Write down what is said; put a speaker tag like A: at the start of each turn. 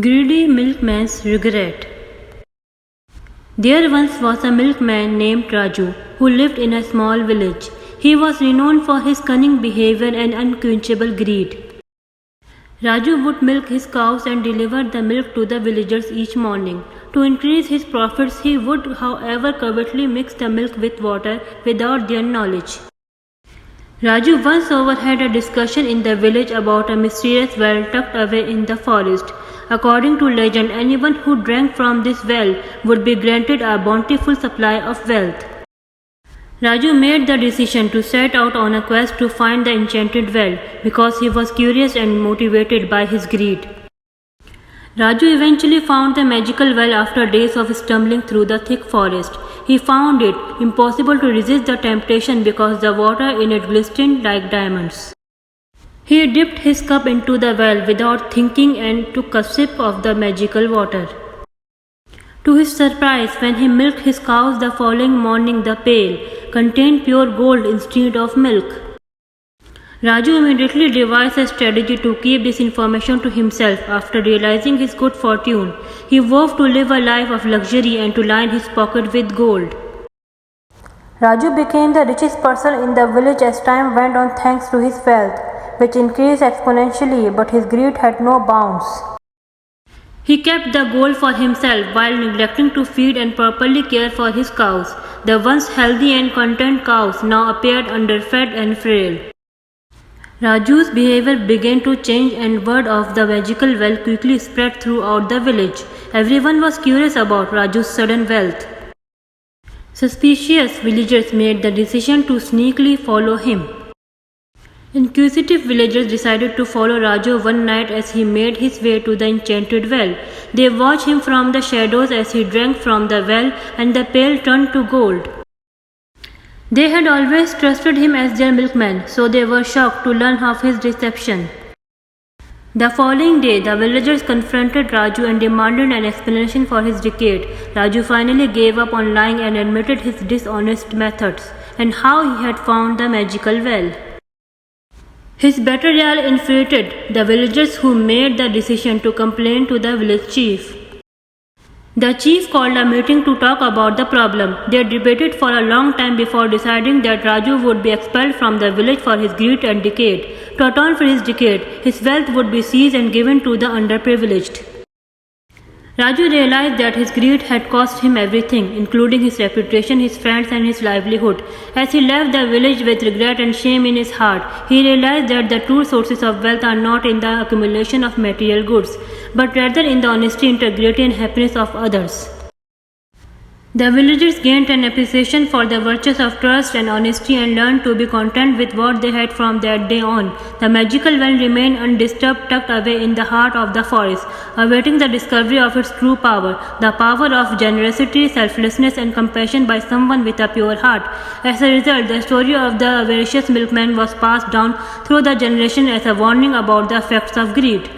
A: Greedy Milkman's Regret. There once was a milkman named Raju who lived in a small village. He was renowned for his cunning behavior and unquenchable greed. Raju would milk his cows and deliver the milk to the villagers each morning. To increase his profits, he would, however, covertly mix the milk with water without their knowledge. Raju once overheard a discussion in the village about a mysterious well tucked away in the forest. According to legend, anyone who drank from this well would be granted a bountiful supply of wealth. Raju made the decision to set out on a quest to find the enchanted well because he was curious and motivated by his greed. Raju eventually found the magical well after days of stumbling through the thick forest. He found it impossible to resist the temptation because the water in it glistened like diamonds. He dipped his cup into the well without thinking and took a sip of the magical water. To his surprise, when he milked his cows the following morning, the pail contained pure gold instead of milk. Raju immediately devised a strategy to keep this information to himself. After realizing his good fortune, he vowed to live a life of luxury and to line his pocket with gold. Raju became the richest person in the village as time went on thanks to his wealth, which increased exponentially, but his greed had no bounds. He kept the gold for himself while neglecting to feed and properly care for his cows. The once healthy and content cows now appeared underfed and frail. Raju's behavior began to change and word of the magical well quickly spread throughout the village. Everyone was curious about Raju's sudden wealth. Suspicious villagers made the decision to sneakily follow him. Inquisitive villagers decided to follow Raju one night as he made his way to the enchanted well. They watched him from the shadows as he drank from the well and the pail turned to gold. They had always trusted him as their milkman, so they were shocked to learn of his deception. The following day, the villagers confronted Raju and demanded an explanation for his deceit. Raju finally gave up on lying and admitted his dishonest methods and how he had found the magical well. His betrayal infuriated the villagers, who made the decision to complain to the village chief. The chief called a meeting to talk about the problem. They debated for a long time before deciding that Raju would be expelled from the village for his greed and deceit. To atone for his deceit, his wealth would be seized and given to the underprivileged. Raju realized that his greed had cost him everything, including his reputation, his friends, and his livelihood. As he left the village with regret and shame in his heart, he realized that the true sources of wealth are not in the accumulation of material goods, but rather in the honesty, integrity, and happiness of others. The villagers gained an appreciation for the virtues of trust and honesty and learned to be content with what they had from that day on. The magical well remained undisturbed, tucked away in the heart of the forest, awaiting the discovery of its true power, the power of generosity, selflessness, and compassion by someone with a pure heart. As a result, the story of the avaricious milkman was passed down through the generation as a warning about the effects of greed.